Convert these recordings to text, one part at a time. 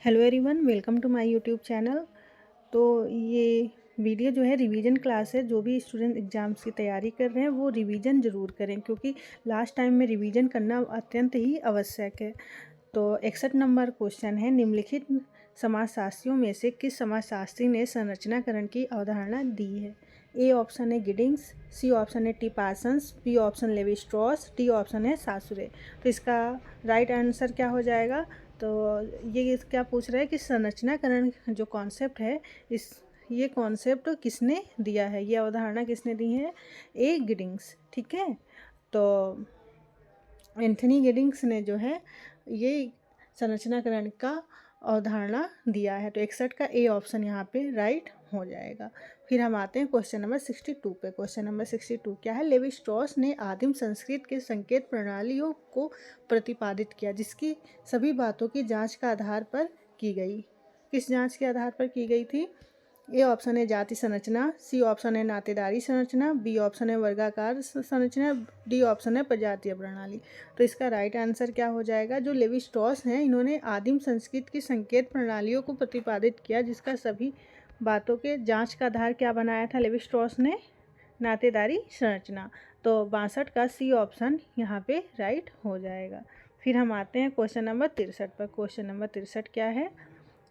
Hello everyone, welcome to my YouTube channel. तो ये video जो है रिवीजन क्लास है। जो भी स्टूडेंट एग्ज़ाम्स की तैयारी कर रहे हैं वो रिवीजन ज़रूर करें, क्योंकि लास्ट टाइम में रिवीजन करना अत्यंत ही आवश्यक है। तो 61 नंबर क्वेश्चन है, निम्नलिखित समाजशास्त्रियों में से किस समाजशास्त्री ने संरचनाकरण की अवधारणा दी है। ए ऑप्शन है गिडिंग्स, सी ऑप्शन है T Parsons, B option Levi Strauss, D option है सासुरे। तो इसका राइट आंसर क्या हो जाएगा? तो ये क्या पूछ रहा है कि संरचनाकरण जो कॉन्सेप्ट है, ये कॉन्सेप्ट किसने दिया है, ये अवधारणा किसने दी है? ए गिडिंग्स। ठीक है, तो एंथनी गिडिंग्स ने जो है ये संरचनाकरण का अवधारणा दिया है। तो 61 का ए ऑप्शन यहाँ पे राइट हो जाएगा। फिर हम आते हैं क्वेश्चन नंबर 62 पे। क्वेश्चन नंबर 62 क्या है? लेवी स्ट्रॉस ने आदिम संस्कृत के संकेत प्रणालियों को प्रतिपादित किया, जिसकी सभी बातों की जांच का आधार पर की गई। किस जांच के आधार पर की गई थी? ए ऑप्शन है जाति संरचना, सी ऑप्शन है नातेदारी संरचना, बी ऑप्शन है वर्गाकार संरचना, डी ऑप्शन है प्रजातीय प्रणाली। तो इसका राइट आंसर क्या हो जाएगा? जो लेवी स्ट्रॉस हैं, इन्होंने आदिम संस्कृत की संकेत प्रणालियों को प्रतिपादित किया, जिसका सभी बातों के जांच का आधार क्या बनाया था लेवी स्ट्रॉस ने? नातेदारी संरचना। तो 62 का सी ऑप्शन यहाँ पे राइट हो जाएगा। फिर हम आते हैं क्वेश्चन नंबर 63 पर। क्वेश्चन नंबर 63 क्या है?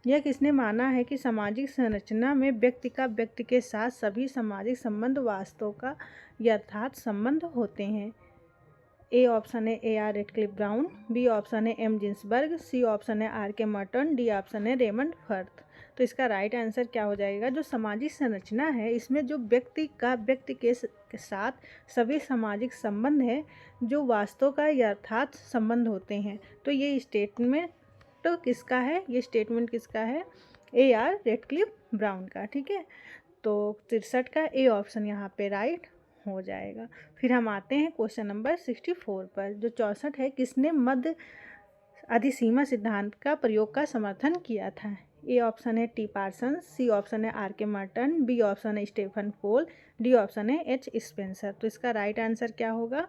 यह किसने माना है कि सामाजिक संरचना में व्यक्ति का व्यक्ति के साथ सभी सामाजिक संबंध वास्तव का यथार्थ संबंध होते हैं। ए ऑप्शन है A R Radcliffe Brown, B option है एम जिन्सबर्ग, सी ऑप्शन है R K Merton, D option है रेमंड फर्थ। तो इसका राइट आंसर क्या हो जाएगा? जो सामाजिक संरचना है, इसमें जो व्यक्ति का व्यक्ति के साथ सभी सामाजिक संबंध है जो वास्तव का यथार्थ संबंध होते हैं। तो ये स्टेटमेंट तो किसका है? ये स्टेटमेंट किसका है? ए आर रेडक्लिफ ब्राउन का। ठीक है, तो 63 का ए ऑप्शन यहाँ पे राइट हो जाएगा। फिर हम आते हैं क्वेश्चन नंबर 64 पर। जो 64 है, किसने मध्य अधिसीमा सिद्धांत का प्रयोग का समर्थन किया था? ए ऑप्शन है टी पार्सन्स, सी ऑप्शन है आर के मार्टन, बी ऑप्शन है स्टेफन पोल, डी ऑप्शन है एच स्पेंसर। तो इसका राइट आंसर क्या होगा?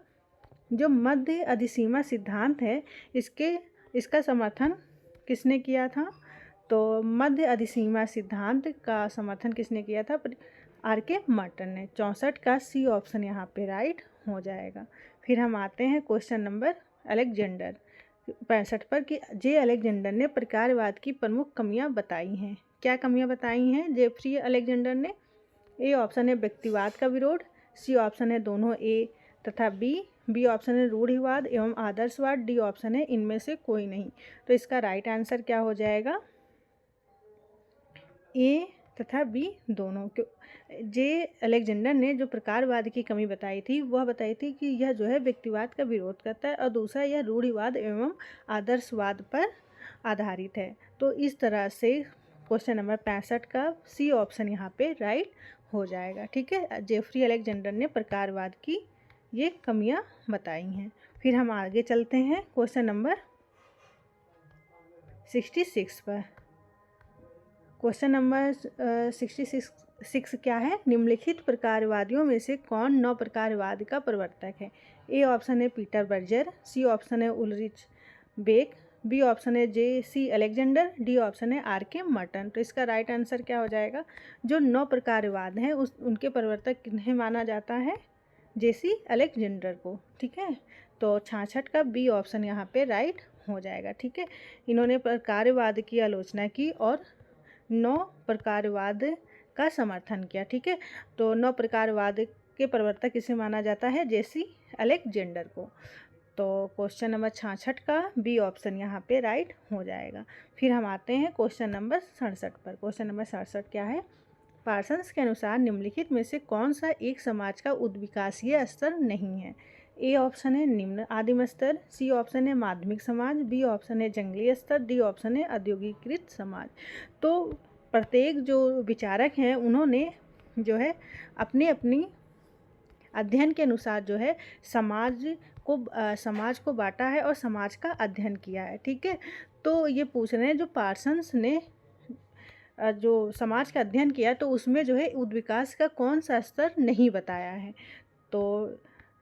जो मध्य अधिसीमा सिद्धांत है, इसका समर्थन किसने किया था? तो मध्य अधिसीमा सिद्धांत का समर्थन किसने किया था? आर के मार्टन ने। 64 का सी ऑप्शन यहाँ पे राइट हो जाएगा। फिर हम आते हैं क्वेश्चन नंबर अलेक्जेंडर 65 पर कि जे अलेक्जेंडर ने प्रकारवाद की प्रमुख कमियां बताई हैं। क्या कमियां बताई हैं जेफ्री अलेक्जेंडर ने? ए ऑप्शन है व्यक्तिवाद का विरोध, सी ऑप्शन है दोनों ए तथा बी ऑप्शन है रूढ़िवाद एवं आदर्शवाद, डी ऑप्शन है इनमें से कोई नहीं। तो इसका राइट आंसर क्या हो जाएगा? ए तथा बी दोनों। जे अलेक्जेंडर ने जो प्रकारवाद की कमी बताई थी, वह बताई थी कि यह जो है व्यक्तिवाद का विरोध करता है, और दूसरा यह रूढ़िवाद एवं आदर्शवाद पर आधारित है। तो इस तरह से क्वेश्चन नंबर 65 का सी ऑप्शन यहाँ पे राइट हो जाएगा। ठीक है, जेफ्री अलेक्जेंडर ने प्रकारवाद की ये कमियां बताई हैं। फिर हम आगे चलते हैं क्वेश्चन नंबर 66 पर। क्वेश्चन नंबर 66 क्या है? निम्नलिखित प्रकारवादियों में से कौन नव प्रकारवाद का प्रवर्तक है? ए ऑप्शन है पीटर बर्जर, सी ऑप्शन है उलरिच बेक, बी ऑप्शन है जे सी अलेक्जेंडर, डी ऑप्शन है आर के मर्टन। तो इसका राइट आंसर क्या हो जाएगा? जो नव प्रकारवाद हैं उनके प्रवर्तक किन्हें माना जाता है? जे सी अलेक्जेंडर को। ठीक है, तो 66 का बी ऑप्शन यहाँ पे राइट हो जाएगा। ठीक है, इन्होंने प्रकारवाद की आलोचना की और नौ प्रकारवाद का समर्थन किया। ठीक है, तो नौ प्रकारवाद के प्रवर्तक किसे माना जाता है? जेसी अलेक्जेंडर को। तो क्वेश्चन नंबर 66 का बी ऑप्शन यहाँ पे राइट हो जाएगा। फिर हम आते हैं क्वेश्चन नंबर 67 पर। क्वेश्चन नंबर 67 क्या है? पार्सन्स के अनुसार निम्नलिखित में से कौन सा एक समाज का उद्विकासीय स्तर नहीं है? ए ऑप्शन है निम्न आदिम स्तर, सी ऑप्शन है माध्यमिक समाज, बी ऑप्शन है जंगली स्तर, डी ऑप्शन है औद्योगिकृत समाज। तो प्रत्येक जो विचारक हैं उन्होंने जो है अपनी अपनी अध्ययन के अनुसार जो है समाज को बांटा है और समाज का अध्ययन किया है। ठीक है, तो ये पूछ रहे हैं जो पार्सन्स ने जो समाज का अध्ययन किया तो उसमें जो है उद्विकास का कौन सा स्तर नहीं बताया है। तो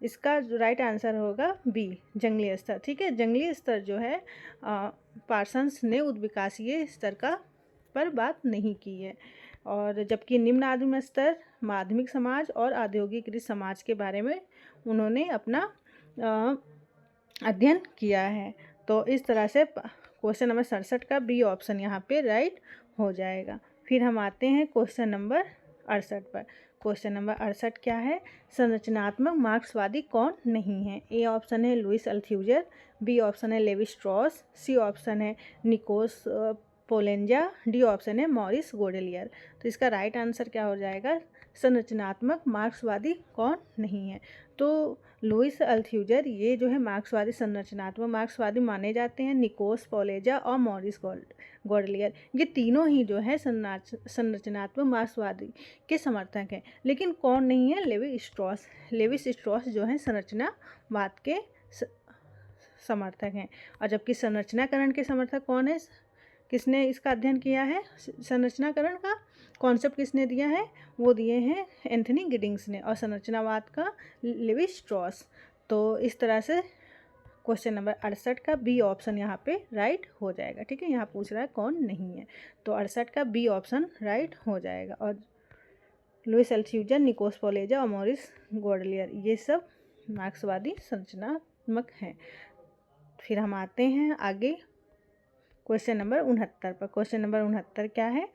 इसका जो राइट आंसर होगा बी, जंगली स्तर। ठीक है, जंगली स्तर जो है पार्सन्स ने उद्विकासीय स्तर का पर बात नहीं की है। और जबकि निम्न आदिम स्तर माध्यमिक समाज और औद्योगिकृत समाज के बारे में उन्होंने अपना अध्ययन किया है। तो इस तरह से क्वेश्चन नंबर 67 का बी ऑप्शन यहाँ पे राइट हो जाएगा। फिर हम आते हैं क्वेश्चन नंबर 68 पर। क्वेश्चन नंबर 68 क्या है? संरचनात्मक मार्क्सवादी कौन नहीं है? ए ऑप्शन है लुइस अल्थ्यूजर, बी ऑप्शन है लेवी स्ट्रॉस, सी ऑप्शन है निकोस पोलेंजा, डी ऑप्शन है मॉरिस गोडेलियर। तो इसका राइट आंसर क्या हो जाएगा? संरचनात्मक मार्क्सवादी कौन नहीं है? तो लुइस अल्थ्यूजर ये जो है मार्क्सवादी, संरचनात्मक मार्क्सवादी माने जाते हैं। निकोस पोलेजा और मॉरिस गोडेलियर ये तीनों ही जो है संरचनात्मक मार्क्सवादी के समर्थक हैं। लेकिन कौन नहीं है? Levi Strauss. लेवी स्ट्रॉस जो है संरचनावाद के समर्थक हैं। और जबकि संरचनाकरण के समर्थक कौन है? किसने इसका अध्ययन किया है? संरचनाकरण का कॉन्सेप्ट किसने दिया है? वो दिए हैं एंथनी गिडिंग्स ने। और संरचनावाद का लेवी स्ट्रॉस। तो इस तरह से क्वेश्चन नंबर 68 का बी ऑप्शन यहाँ पे राइट हो जाएगा। ठीक है, यहाँ पूछ रहा है कौन नहीं है, तो 68 का बी ऑप्शन राइट हो जाएगा। और लुइस अल्थ्यूजर, निकोस पोलेजा और मॉरिस गोडेलियर ये सब मार्क्सवादी संरचनात्मक हैं। फिर हम आते हैं आगे क्वेश्चन नंबर 69 पर। क्वेश्चन नंबर 69 क्या है?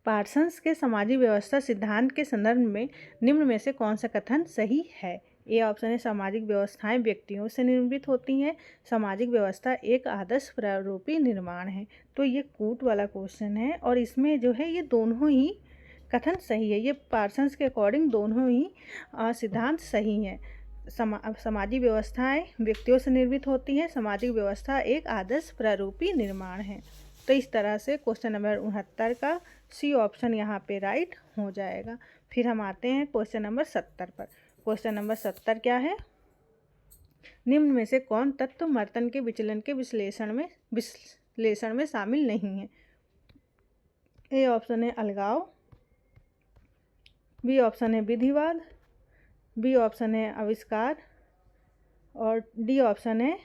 पार्सन्स के सामाजिक व्यवस्था सिद्धांत के संदर्भ में निम्न में से कौन सा कथन सही है? ए ऑप्शन है सामाजिक व्यवस्थाएं व्यक्तियों से निर्मित होती हैं, सामाजिक व्यवस्था एक आदर्श प्रारूपी निर्माण है। तो ये कूट वाला क्वेश्चन है और इसमें जो है ये दोनों ही कथन सही है। ये पार्सन्स के अकॉर्डिंग दोनों ही सिद्धांत सही हैं। सामाजिक व्यवस्थाएं व्यक्तियों से निर्मित होती हैं, सामाजिक व्यवस्था एक आदर्श प्रारूपी निर्माण है। तो इस तरह से क्वेश्चन नंबर 69 का सी ऑप्शन यहाँ पे राइट हो जाएगा। फिर हम आते हैं क्वेश्चन नंबर 70 पर। क्वेश्चन नंबर 70 क्या है? निम्न में से कौन तत्व मर्तन के विचलन के विश्लेषण में शामिल नहीं है? ए ऑप्शन है अलगाव, बी ऑप्शन है विधिवाद, बी ऑप्शन है आविष्कार और डी ऑप्शन है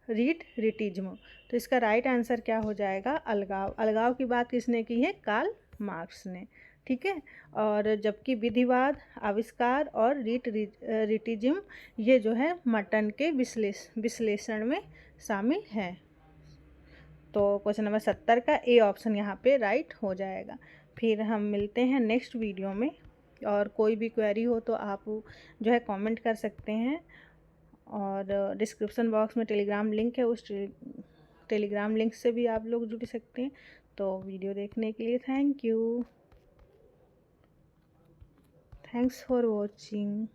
रीटिज्म। तो इसका राइट आंसर क्या हो जाएगा? अलगाव। अलगाव की बात किसने की है? कार्ल मार्क्स ने। ठीक है, और जबकि विधिवाद, आविष्कार और रीटिज्म ये जो है मर्टन के विश्लेषण में शामिल है। तो क्वेश्चन नंबर 70 का ए ऑप्शन यहाँ पे राइट हो जाएगा। फिर हम मिलते हैं नेक्स्ट वीडियो में। और कोई भी क्वेरी हो तो आप जो है कमेंट कर सकते हैं। और डिस्क्रिप्शन बॉक्स में टेलीग्राम लिंक है, उस टेलीग्राम लिंक से भी आप लोग जुड़ सकते हैं। तो वीडियो देखने के लिए thank you. Thanks for watching.